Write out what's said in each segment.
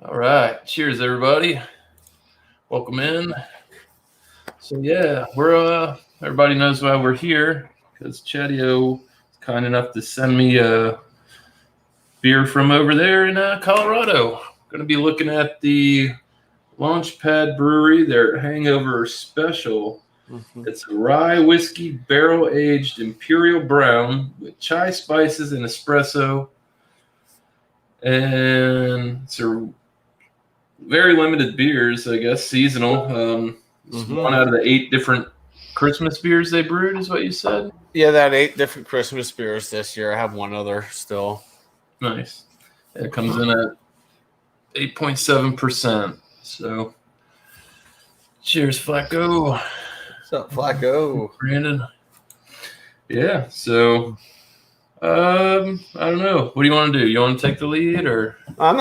All right. Cheers, everybody. Welcome in. So yeah, we're everybody knows why we're here because Chatio is kind enough to send me a beer from over there in Colorado. Going to be looking at the LaunchPad Brewery, their Hangover Special. It's a rye whiskey barrel aged imperial brown with chai spices and espresso, and it's a very limited beers, I guess, seasonal. It's one out of the 8 different Christmas beers they brewed, is what you said? Yeah, they had 8 different Christmas beers this year. I have one other still. Nice. It comes in at 8.7%. So, cheers, Flacco. What's up, Flacco? Brandon. Yeah, so I don't know. What do you want to do? You want to take the lead, or I'm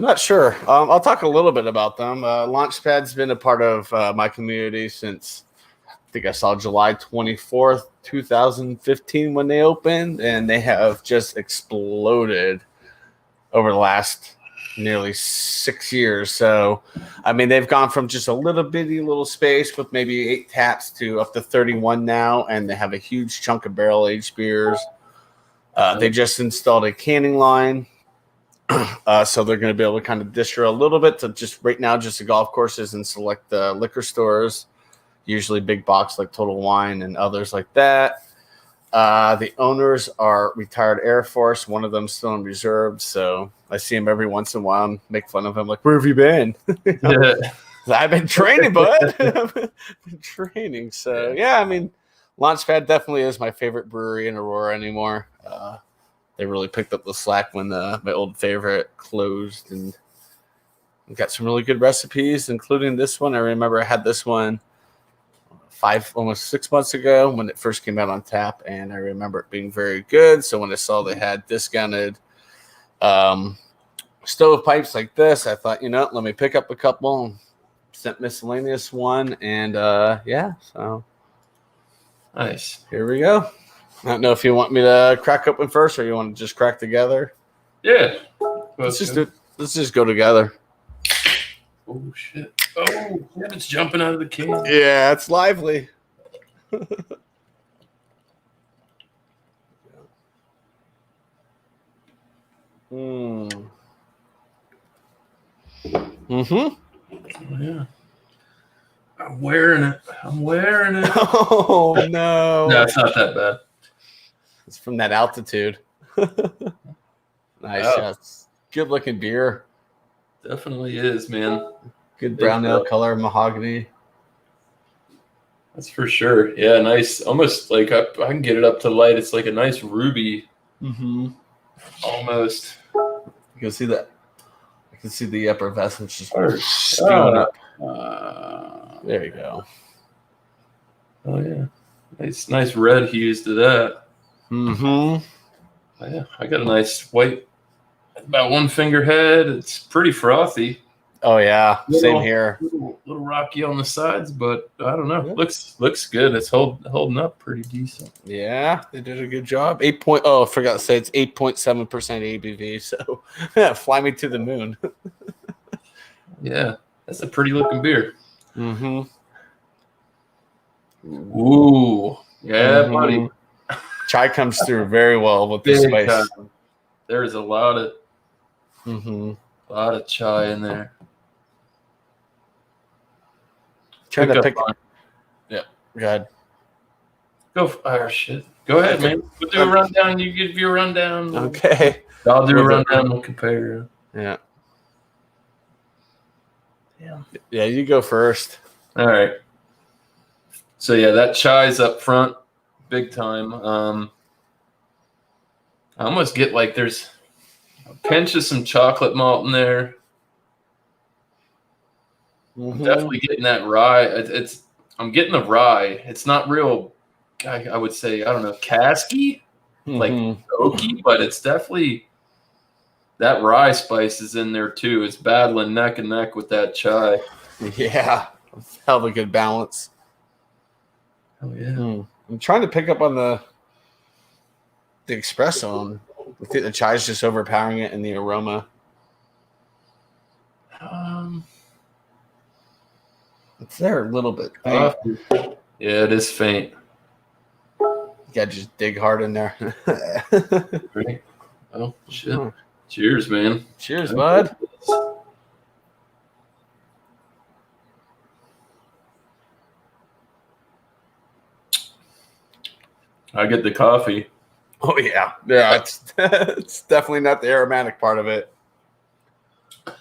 not sure. I'll talk a little bit about them. LaunchPad's been a part of my community since I think I saw July 24th, 2015 when they opened, and they have just exploded over the last nearly 6 years. So, I mean, they've gone from just a little space with maybe 8 taps to up to 31 now, and they have a huge chunk of barrel-aged beers. They just installed a canning line, so they're going to be able to kind of distro a little bit to just right now just the golf courses and select the liquor stores, usually big box like Total Wine and others like that. The owners are retired Air Force. One of them still in reserve, so I see him every once in a while and make fun of him, like, "Where have you been?" yeah. I've been training, bud. I've been training. So yeah, I mean, LaunchPad definitely is my favorite brewery in Aurora anymore. They really picked up the slack when my old favorite closed, and got some really good recipes, including this one. I remember I had this one almost 6 months ago when it first came out on tap, and I remember it being very good. So when I saw they had discounted stovepipes like this, I thought, let me pick up a couple. Sent miscellaneous one, and so Nice. Here we go. I don't know if you want me to crack open first, or you want to just crack together. Yeah. Let's just go together. Oh shit! Oh, it's jumping out of the can. Yeah, it's lively. Oh, yeah. I'm wearing it. Oh no! No, it's not that bad. It's from that altitude. Nice shots. Good looking beer. Definitely is, man. Good brown ale color, mahogany. That's for sure. Yeah, nice. Almost like I can get it up to light. It's like a nice ruby. Almost. You can see that. I can see the effervescence just spewing up. There you go. Oh yeah, nice red hues to that. Oh, yeah, I got a nice white, about 1 finger head. It's pretty frothy. Oh yeah, same here. Little rocky on the sides, but I don't know. Yeah. Looks good. It's holding up pretty decent. Yeah, they did a good job. I forgot to say it's 8.7% ABV. So fly me to the moon. Yeah, that's a pretty looking beer. Ooh, yeah, buddy. Chai comes through very well with the spice. There's a lot of chai in there. Trying to pick. Yeah, go ahead. Go ahead, man. We'll do a rundown. You give your rundown. Okay. I'll do a rundown. We'll compare. Yeah. Yeah, you go first. All right. So yeah, that chai's up front, big time. I almost get like there's a pinch of some chocolate malt in there. I'm definitely getting that rye. I'm getting the rye. It's not real. I would say, I don't know, casky, like oaky, but it's definitely that rye spice is in there too. It's battling neck and neck with that chai. Yeah, hell of a good balance. Oh yeah. I'm trying to pick up on the espresso. I think the chai is just overpowering it in the aroma. Um, It's there a little bit. coffee. Yeah, it is faint. You gotta just dig hard in there. Right? Oh shit! Cheers, man. Cheers, bud. I get the coffee. Oh yeah, yeah. It's definitely not the aromatic part of it.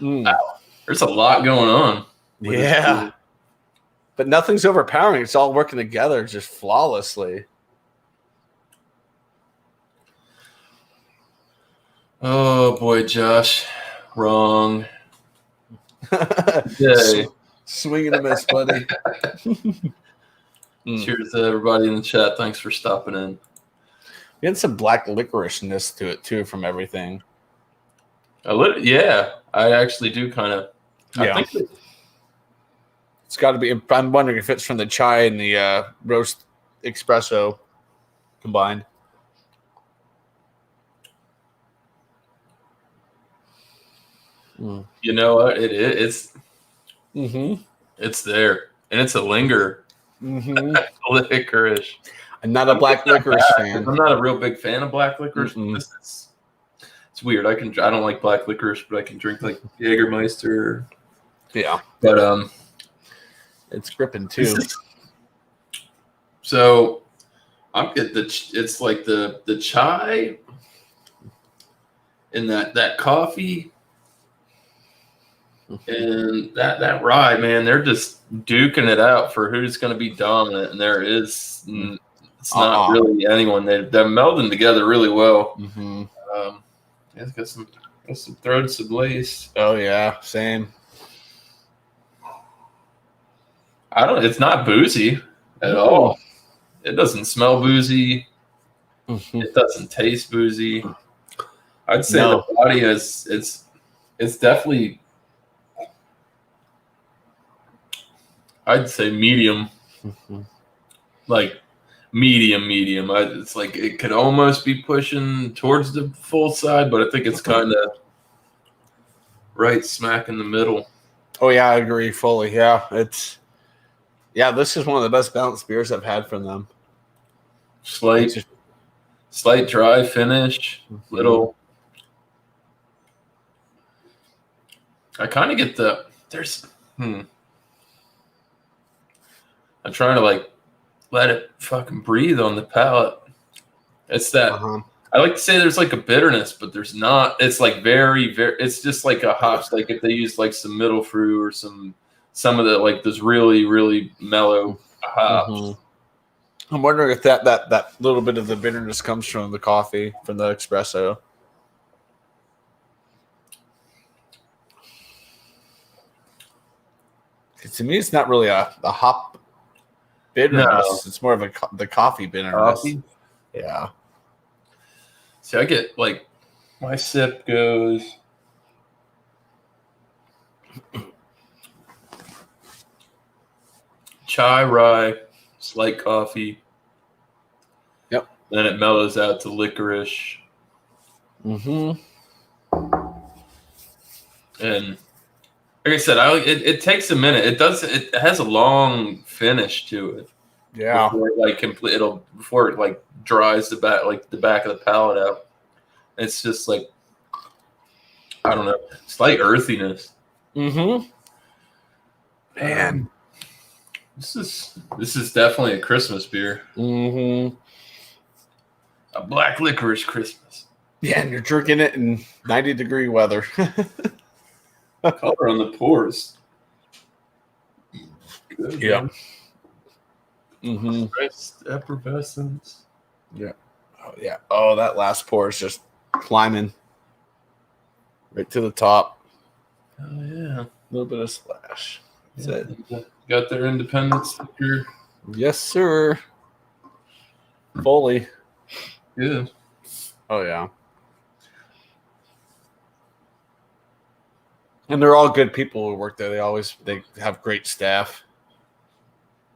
Wow. There's a lot going on. Yeah, but nothing's overpowering. It's all working together just flawlessly. Oh boy, Josh, wrong. Yay. Swing and a miss, buddy. Cheers to everybody in the chat. Thanks for stopping in. We had some black licoriceness to it too from everything. Yeah, I actually do kind of. Yeah. I think It's got to be. I'm wondering if it's from the chai and the roast espresso combined. you know what it's. Mm-hmm. It's there, and it's a linger. Mm-hmm. Licorice. I'm not a black licorice fan. I'm not a real big fan of black licorice. It's weird. I don't like black licorice, but I can drink like Jägermeister. Yeah, but it's gripping too. So I'm get it's like the chai and that coffee and that rye, man. They're just duking it out for who's going to be dominant, and there is it's not really anyone. They're melding together really well. Mm-hmm. Yeah, it's got some throat, some lace. Oh yeah, same. It's not boozy at all. It doesn't smell boozy. Mm-hmm. It doesn't taste boozy. I'd say the body it's definitely, I'd say medium. Mm-hmm. Like medium. It's like it could almost be pushing towards the full side, but I think it's kind of right smack in the middle. Oh yeah, I agree fully. Yeah, this is one of the best balanced beers I've had from them. Slight dry finish, little. I kind of get I'm trying to like let it fucking breathe on the palate. It's that I like to say there's like a bitterness, but there's not. It's like very, very. It's just like a hops. Like if they use like some middle fruit or some of the like those really, really mellow hops. I'm wondering if that little bit of the bitterness comes from the coffee, from the espresso. To me, it's not really a hop bitterness. No. It's more of the coffee bitterness. Coffee? Yeah. See, I get like my sip goes chai, rye, slight coffee. Yep. Then it mellows out to licorice. Mm-hmm. And like I said, it takes a minute. It has a long finish to it. Yeah. Before it like dries the back of the palate out. It's just like, I don't know, slight earthiness. Mm-hmm. Man, this is definitely a Christmas beer. Mm-hmm. A black licorice Christmas. Yeah, and you're drinking it in 90-degree weather. Color on the pores. Good, yeah. Mm-hmm. Effervescence. Yeah. Oh yeah. Oh, that last pour is just climbing right to the top. Oh yeah. A little bit of splash. That's it. Got their independence sticker. Yes, sir. Fully. Yeah. Oh yeah. And they're all good people who work there. They have great staff.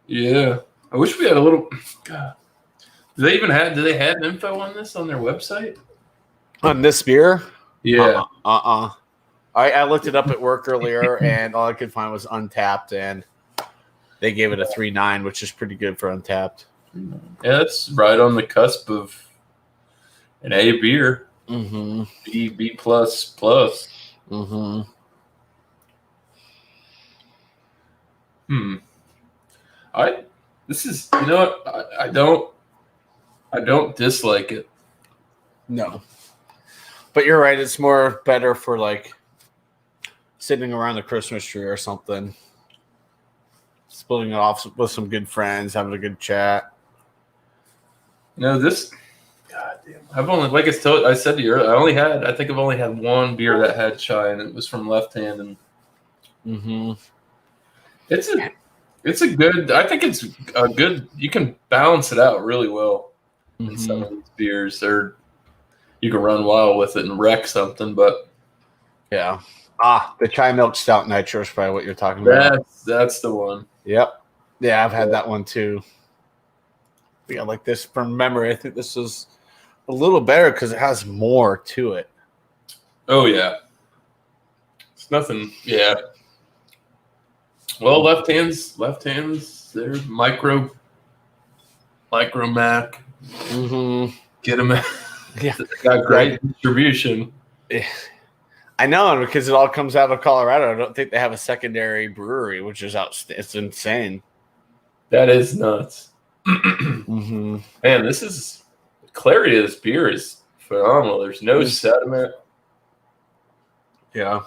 Yeah. I wish we had a little. God. Do they have info on this on their website? On this beer? Yeah. I looked it up at work earlier, and all I could find was Untapped, and they gave it a 3.9, which is pretty good for Untapped. Yeah, it's right on the cusp of an A beer. Mm-hmm. B plus plus. Mm-hmm. This is, you know what? I don't dislike it. No. But you're right, it's more better for like sitting around the Christmas tree or something. Splitting it off with some good friends, having a good chat. You know, this, God damn. I've only, like I said to you earlier, I think I've only had one beer that had chai, and it was from Left Hand, and Mm-hmm. it's a good, I think it's a good, you can balance it out really well in some Mm-hmm. of these beers. You can run wild with it and wreck something, but Yeah. The chai milk stout nitro is probably what you're talking about. that's the one. Yep. Yeah, I've had that one too. Yeah, like this from memory. I think this is a little better because it has more to it. Oh yeah, it's nothing. Yeah. Well, left hands, they're micro Mac. Mm-hmm. Get them. Yeah. They got great distribution. I know, because it all comes out of Colorado. I don't think they have a secondary brewery, which is it's insane. That is nuts. Mm-hmm. Man, the clarity of this beer is phenomenal. There's no sediment. Yeah.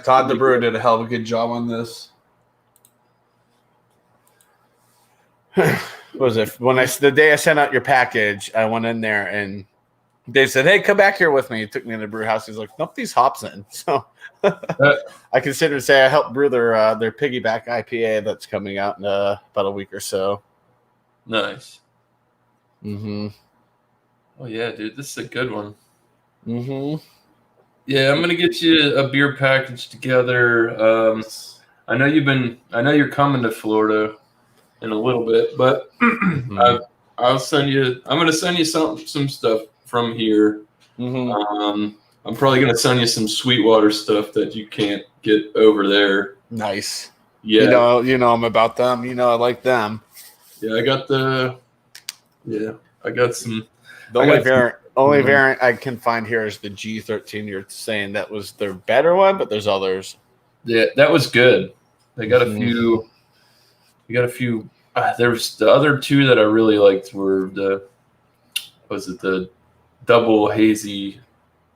Todd the brewer did a hell of a good job on this. What was it? The day I sent out your package, I went in there and Dave said, "Hey, come back here with me." He took me in the brew house. He's like, "Nope, these hops in." So I consider to say I helped brew their piggyback IPA that's coming out in about a week or so. Nice. Mm-hmm. Oh yeah, dude, this is a good one. Mm-hmm. Yeah, I'm gonna get you a beer package together. I know you're coming to Florida in a little bit, but I'm gonna send you some stuff from here. Mm-hmm. I'm probably gonna send you some Sweetwater stuff that you can't get over there. Nice. Yeah. You know I'm about them. You know I like them. Yeah, I got some. The only variant I can find here is the G13. You're saying that was their better one, but there's others. Yeah, that was good. They got a few. We got a few. There's the other two that I really liked were the double hazy.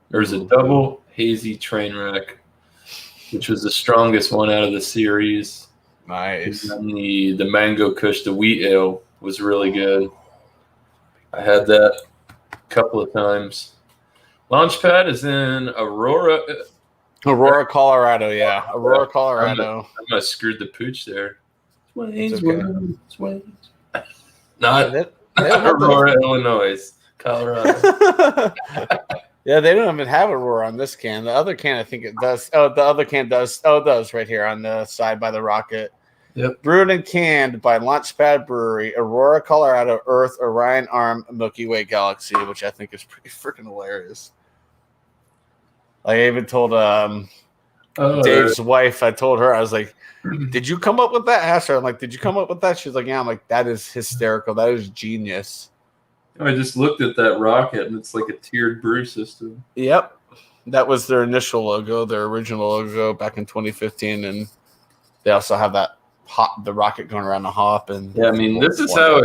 There's a double hazy train wreck, which was the strongest one out of the series. Nice. And then the Mango Kush, the wheat ale, was really good. I had that a couple of times. LaunchPad is in Aurora, Colorado. Yeah, Aurora, Colorado. I might have screwed the pooch there. Okay. Not Aurora, Illinois, Colorado. Yeah, they don't even have Aurora on this can. The other can, I think it does. Oh, the other can does. Oh, it does right here on the side by the rocket. Yep. Brewed and canned by LaunchPad Brewery, Aurora, Colorado, Earth, Orion Arm, Milky Way Galaxy, which I think is pretty freaking hilarious. I even told Dave's wife, I told her, I was like, "Did you come up with that?" I asked her, I'm like, "Did you come up with that?" She's like, "Yeah." I'm like, "That is hysterical. That is genius." I just looked at that rocket, and it's like a tiered brew system. Yep. That was their initial logo, their original logo back in 2015, and they also have the rocket going around the hop. And yeah, I mean, this is how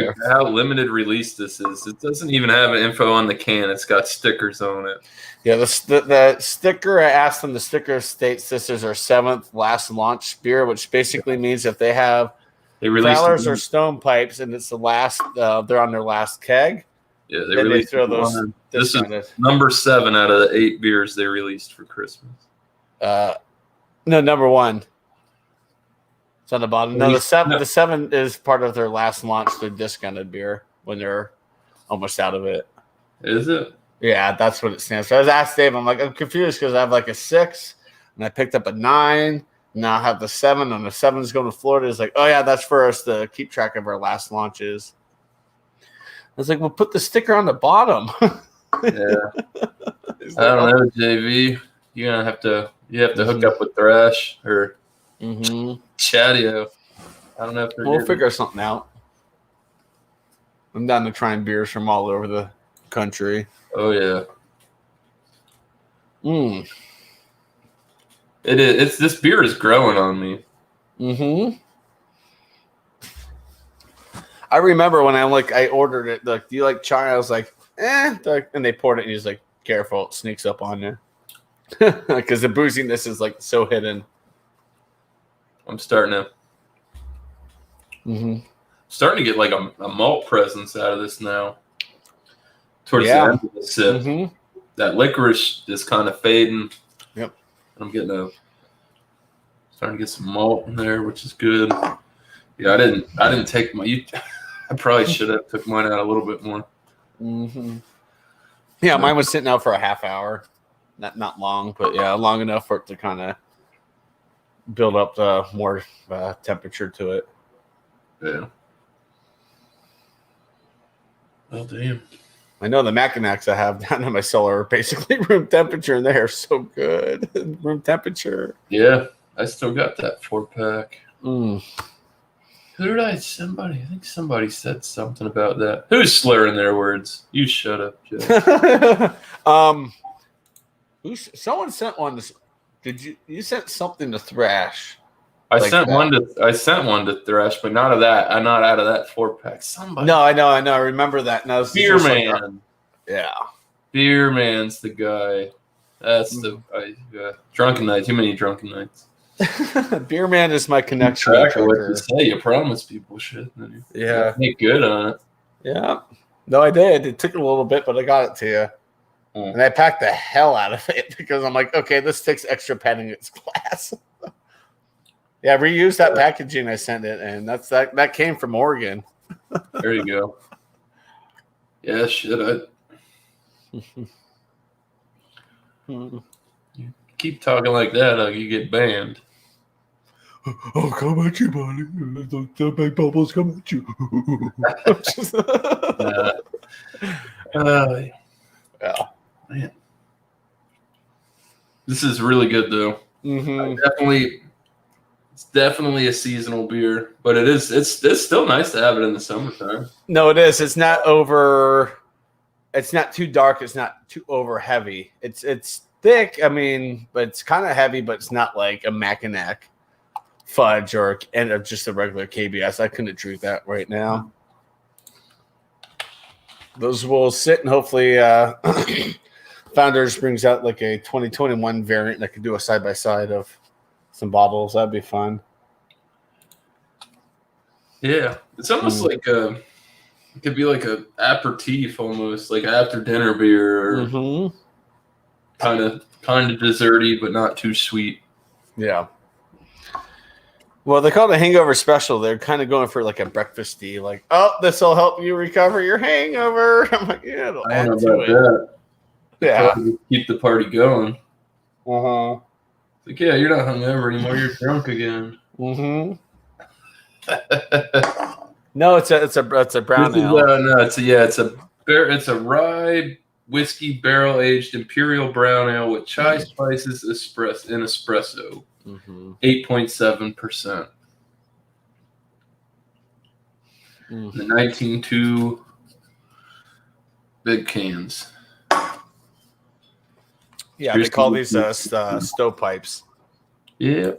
limited release this is. It doesn't even have info on the can. It's got stickers on it. Yeah, the sticker, I asked them, the sticker states this is our 7th last launch beer, which basically means if they have Fowlers or Stone Pipes and it's the last, they're on their last keg. Yeah, they throw those. This is number 7 out of the 8 beers they released for Christmas. No, number 1. It's on the bottom. No, the 7 is part of their last launch, their discounted beer when they're almost out of it. Is it? Yeah, that's what it stands for. I was asked Dave, I'm like, I'm confused because I have like a 6 and I picked up a 9. Now I have the 7 and the 7 is going to Florida. It's like, oh yeah, that's for us to keep track of our last launches. I was like, well, put the sticker on the bottom. Yeah. I don't know, JV. you have to hook up with Thrash or Chatio. I don't know if we'll figure something out. I'm down to trying beers from all over the country. Oh yeah. It is. This beer is growing on me. I remember when I ordered it. Like, do you like chai? I was like, eh. And they poured it, and he's like, careful, it sneaks up on you. Because the booziness is like so hidden. I'm starting to get like a malt presence out of this now. Towards the end of the sip, that licorice is kind of fading. Yep. I'm starting to get some malt in there, which is good. Yeah, I didn't take I probably should have took mine out a little bit more. Yeah, mine was sitting out for a half hour. Not long, but yeah, long enough for it to kind of build up more temperature to it. Yeah. Oh, damn. I know the Mackinacs I have down in my cellar are basically room temperature, and they are so good. Room temperature. Yeah, I still got that 4-pack. Who did I think somebody said something about that. Who's slurring their words? You shut up, Joe. Someone sent one to, you sent something to Thrash? I sent one to Thrash, but not out of that 4-pack. Somebody. No, I know. I remember that. No, Beer Man. Yeah. Beer Man's the guy. That's the drunken night. Too many drunken nights. Beer Man is my connection. What to say? You promise people shit. Yeah. Make good on it. Yeah. No, I did. It took a little bit, but I got it to you. And I packed the hell out of it because I'm like, okay, this takes extra padding in its glass. Yeah, reuse that packaging I sent it, and that came from Oregon. There you go. Yeah, shit. You keep talking like that, you get banned. I'll come at you, buddy. The big bubbles come at you. Yeah. Man. This is really good, though. It's definitely a seasonal beer, but it's still nice to have it in the summertime. No, it is. It's not too dark. It's not too over heavy. It's thick. I mean, but it's kind of heavy, but it's not like a Mackinac fudge or just a regular KBS. I couldn't drink that right now. Those will sit, and hopefully Founders brings out like a 2021 variant that could do a side-by-side of some bottles. That'd be fun. Yeah, it's almost like it could be like a aperitif, almost like after dinner beer, or kind of desserty, but not too sweet. Yeah. Well, they call it a hangover special. They're kind of going for like a breakfasty, like, oh, this will help you recover your hangover. I'm like, yeah, it'll add to it. That. Yeah, keep the party going. It's like, yeah, you're not hungover anymore. You're drunk again. No, it's a brown ale. It's a rye whiskey barrel aged imperial brown ale with chai spices, espresso. 8.7%. The 19.2 big cans. Yeah, they call these stovepipes. Yeah.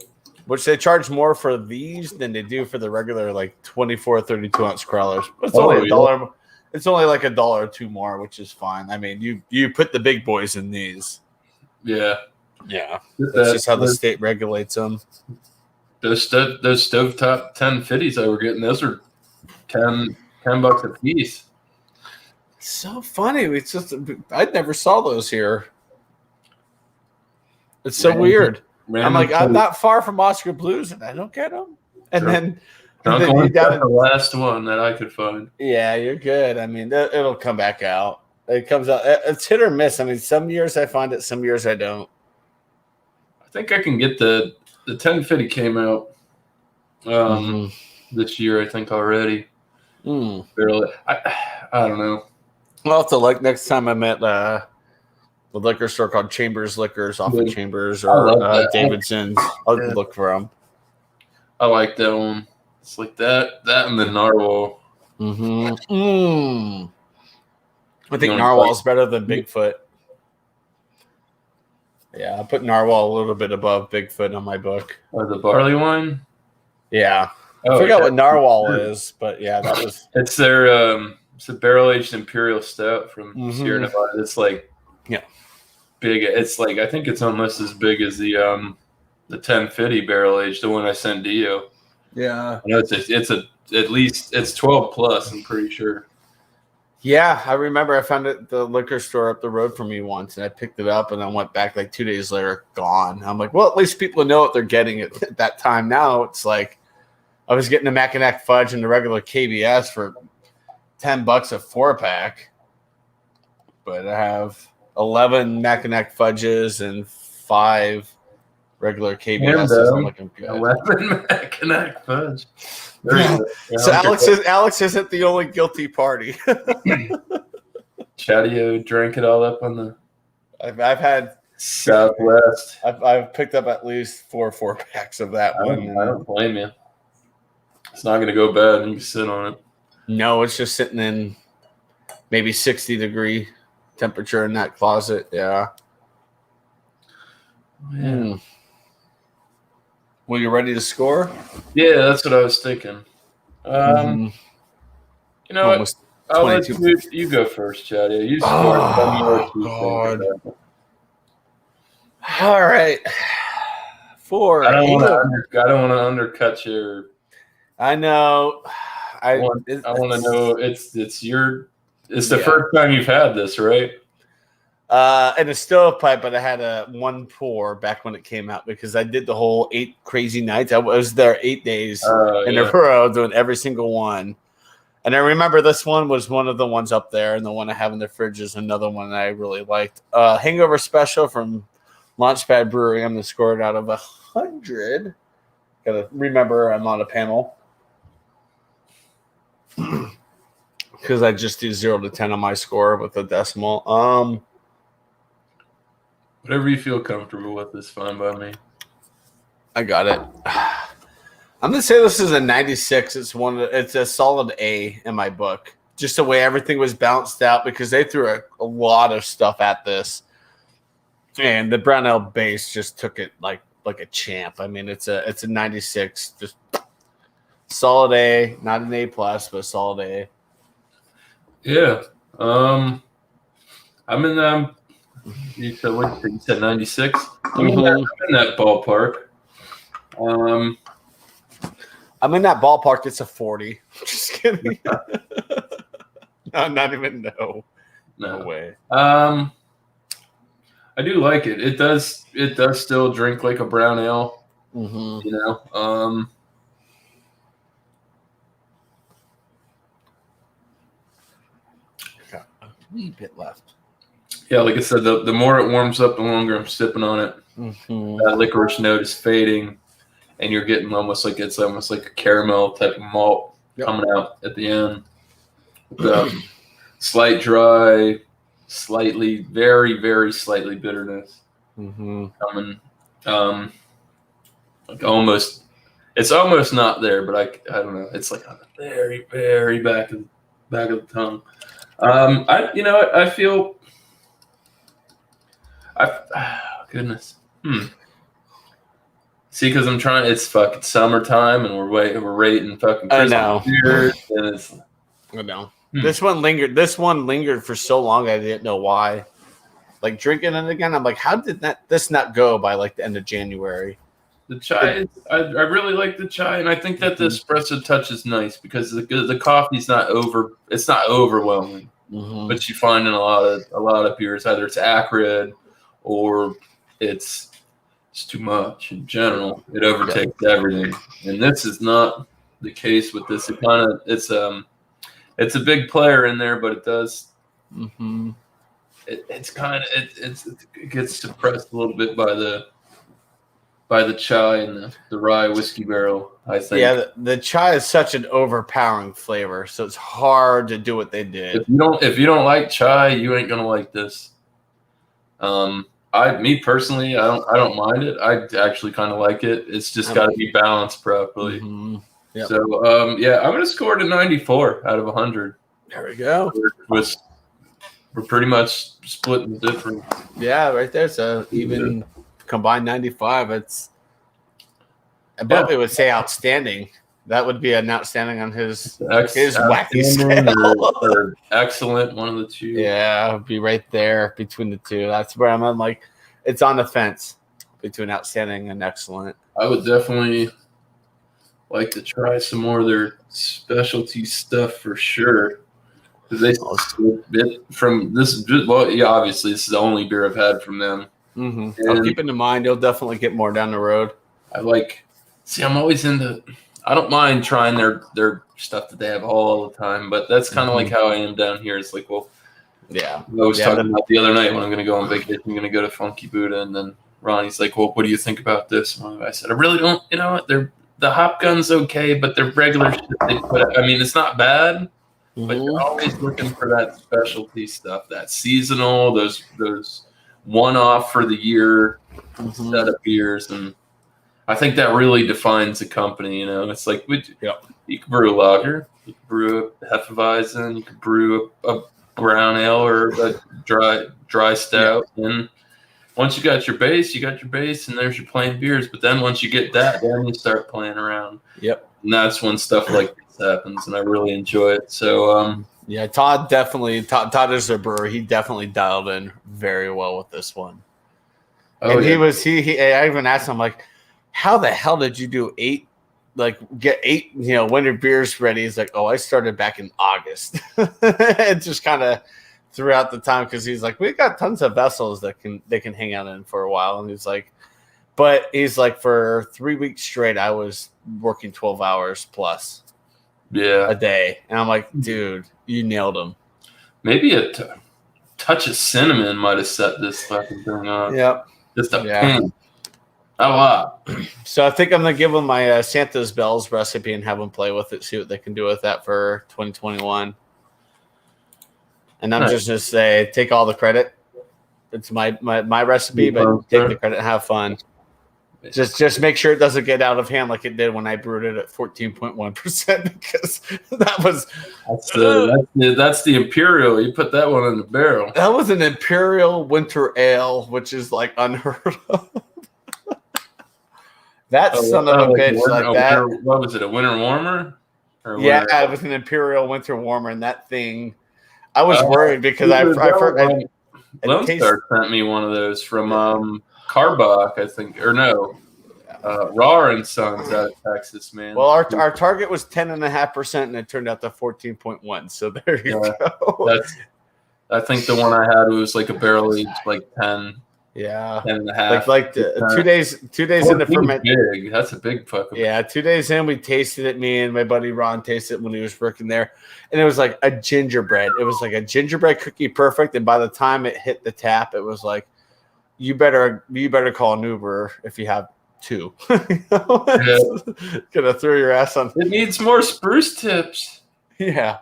Which they charge more for these than they do for the regular like 24, 32 ounce crawlers. But it's only $1. It's only like $1 or $2 more, which is fine. I mean, you put the big boys in these. Yeah. Yeah. That's just how the state regulates them. Those stovetop 1050s I were getting, those are $10 a piece. So funny. It's just I never saw those here. It's so weird. I'm like, I'm not far from Oscar Blues, and I don't get them. And then you got the last one that I could find. Yeah, you're good. I mean, it'll come back out. It comes out. It's hit or miss. I mean, some years I find it, some years I don't. I think I can get the 1050 came out this year, I think, already. Barely. I don't know. I'll have to next time I'm at a liquor store called Chambers Liquors off of Chambers I love or that. Davidson's. I'll Yeah. look for them. I like that one. It's like that and the narwhal. Mm-hmm. I think You know, narwhal's better than Bigfoot. Yeah, I put narwhal a little bit above Bigfoot on my book. Or the barley wine. Yeah. Oh, I forgot yeah. what narwhal is, but yeah, that was. It's their it's a barrel aged imperial stout from Sierra Nevada. It's like big. It's like I think it's almost as big as the 1050 barrel aged, the one I sent Dio. Yeah. I know it's at least it's 12 plus. I'm pretty sure. Yeah, I remember I found it at the liquor store up the road from me once, and I picked it up, and I went back like 2 days later, gone. I'm like, well, at least people know what they're getting at that time. Now it's like I was getting the Mackinac Fudge and the regular KBS for $10 a 4-pack, but I have 11 Mackinac Fudges and 5 regular KBSs. I'm looking good. 11 Mackinac Fudge. So Alex isn't the only guilty party. Chatio drank it all up on the I've had Southwest. I've picked up at least 4-packs of that one. I don't blame you. It's not going to go bad and you can sit on it. No, it's just sitting in maybe 60-degree temperature in that closet. Yeah. Yeah. Well, you ready to score? Yeah, that's what I was thinking. You know Almost what? I'll let 22. you go first, Chatio. You scored. God. All right. 4. I don't want to undercut you. I know. I want to know it's the first time you've had this, right? And a stovepipe, but I had a 1 pour back when it came out because I did the whole 8 crazy nights. I was there 8 days in a row doing every single one. And I remember this one was one of the ones up there, and the one I have in the fridge is another one I really liked. Hangover Special from LaunchPad Brewery. I'm going to score it out of 100. Got to remember I'm on a panel. Because I just do 0 to 10 on my score with a decimal. Whatever you feel comfortable with is fine by me. I got it. I'm gonna say this is a 96. It's a solid A in my book. Just the way everything was balanced out because they threw a lot of stuff at this, and the brown ale base just took it like a champ. I mean, it's a 96, just solid A, not an A plus, but a solid A. Yeah. I'm in you said 96? I'm in that ballpark. I'm in that ballpark. It's a 40. Just kidding. No, not even no way. I do like it. It does still drink like a brown ale. You know. Got a wee bit left. Yeah, like I said, the more it warms up, the longer I'm sipping on it. That licorice note is fading, and you're getting almost like a caramel type of malt coming out at the end. The slight dry, slightly, very, very slightly bitterness coming. Like almost, it's almost not there, but I don't know. It's like on the very, very back of the tongue. I feel. Goodness. See, because I'm trying. It's fucking summertime, and we're rating fucking Christmas beers, and it's. I know. This one lingered. This one lingered for so long. I didn't know why. Like drinking it again, I'm like, how did this not go by like the end of January? The chai, I really like the chai, and I think that the espresso touch is nice because the coffee's not over. It's not overwhelming, but you find in a lot of beers either it's acrid or it's too much in general. It overtakes everything, and this is not the case with this. It's a big player in there, but it does. It gets suppressed a little bit by the chai and the rye whiskey barrel. I think. Yeah, the chai is such an overpowering flavor, so it's hard to do what they did. If you don't like chai, you ain't gonna like this. Me personally, I don't mind it. I actually kind of like it. It's just got to be balanced properly. Mm-hmm. Yep. So yeah, I'm gonna score it a 94 out of 100. There we go. We're pretting much splitting the difference. Yeah, right there. So even combined 95, it's. Bobby would say outstanding. That would be an outstanding on his wacky scale. or excellent, one of the two. Yeah, it would be right there between the two. That's where I'm like, it's on the fence between outstanding and excellent. I would definitely like to try some more of their specialty stuff for sure. Because from this, well, yeah, obviously this is the only beer I've had from them. Mm-hmm. I'll keep it in mind. You'll definitely get more down the road. I'm always into. I don't mind trying their stuff that they have all the time, but that's kind of like how I am down here. It's like, well, yeah. I was talking about the other night when I'm going to go on vacation. I'm going to go to Funky Buddha, and then Ronnie's like, well, what do you think about this? And I said, I really don't. You know what? The hop gun's okay, but their regular shit they put out, I mean, it's not bad, but you're always looking for that specialty stuff, that seasonal, those one-off for the year set of beers, and I think that really defines a company. You know, it's like you can brew a lager, you can brew a Hefeweizen, you can brew a brown ale or a dry stout, and once you got your base, and there's your plain beers. But then once you get that, then you start playing around. Yep. And that's when stuff like this happens, and I really enjoy it. So, yeah, Todd is a brewer. He definitely dialed in very well with this one. I even asked him, like, how the hell did you do get 8, winter beers ready? He's like, oh, I started back in August. It just kind of throughout the time, because he's like, we've got tons of vessels that they can hang out in for a while. And he's like, for 3 weeks straight, I was working 12 hours plus a day. And I'm like, dude, you nailed them. Maybe a touch of cinnamon might have set this fucking thing up. Yep. Just a pin. A lot. So I think I'm going to give them my Santa's Bells recipe and have them play with it, see what they can do with that for 2021. And I'm just going to say, take all the credit. It's my recipe, but take the credit and have fun. Just make sure it doesn't get out of hand like it did when I brewed it at 14.1%, because that's the Imperial. You put that one in the barrel. That was an Imperial Winter Ale, which is like unheard of. That son of a bitch that. What was it? A winter warmer? It was an Imperial Winter Warmer, and that thing. I was worried because Lone Star sent me one of those from Carbach, I think, or no, Raw and Sons out of Texas, man. Well, our target was 10.5%, and it turned out to 14.1. So there you go. I think the one I had was like a barrel aged, like 10. Yeah, 10.5. Like 2 days in the ferment. Big. That's a big fucking. Yeah, 2 days in, we tasted it. Me and my buddy Ron tasted it when he was working there, and it was like a gingerbread. It was like a gingerbread cookie, perfect. And by the time it hit the tap, it was like, you better call an Uber if you have 2. Gonna throw your ass on. It needs more spruce tips. Yeah.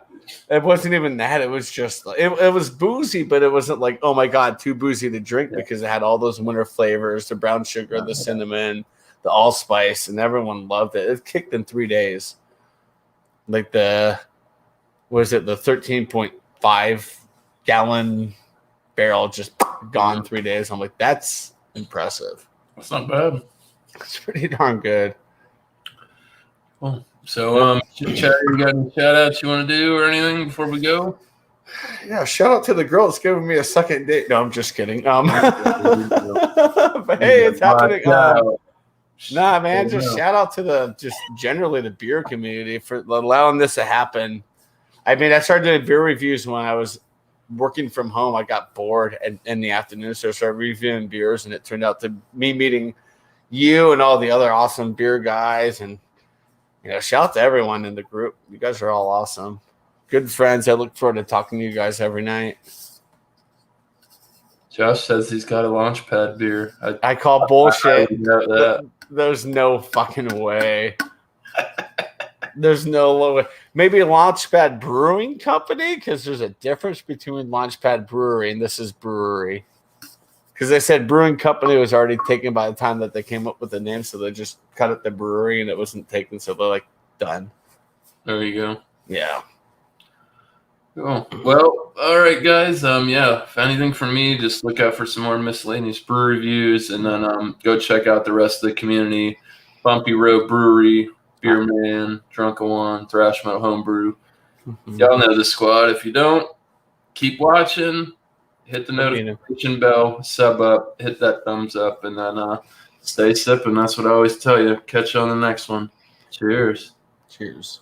It wasn't even that. It was just it was boozy, but it wasn't like, oh my god, too boozy to drink, because it had all those winter flavors, the brown sugar, the cinnamon, the allspice, and everyone loved it. It kicked in 3 days. Like the 13.5 gallon barrel just gone 3 days. I'm like, that's impressive. That's not bad. It's pretty darn good. Well, so, you got any shout outs you want to do or anything before we go? Yeah, shout out to the girl that's giving me a second date. No, I'm just kidding. But hey, it's happening. Nah, man, just shout out to generally the beer community for allowing this to happen. I mean, I started doing beer reviews when I was working from home. I got bored in the afternoon, so I started reviewing beers, and it turned out to me meeting you and all the other awesome beer guys. And shout out to everyone in the group. You guys are all awesome. Good friends. I look forward to talking to you guys every night. Josh says he's got a LaunchPad beer. I call bullshit. There's no fucking way. There's no way. Maybe LaunchPad Brewing Company, because there's a difference between LaunchPad Brewery and this is brewery. Because they said brewing company was already taken by the time that they came up with the name, so they just cut it the brewery and it wasn't taken, so they're like done. There you go. Yeah. Cool. Well, all right, guys. If anything from me, just look out for some more miscellaneous brew reviews, and then go check out the rest of the community: Bumpy Road Brewery, Beer Man, Drunken One, Thrash Metal Homebrew. Y'all know the squad. If you don't, keep watching. Hit the notification bell, sub up, hit that thumbs up, and then stay sipping. That's what I always tell you. Catch you on the next one. Cheers. Cheers.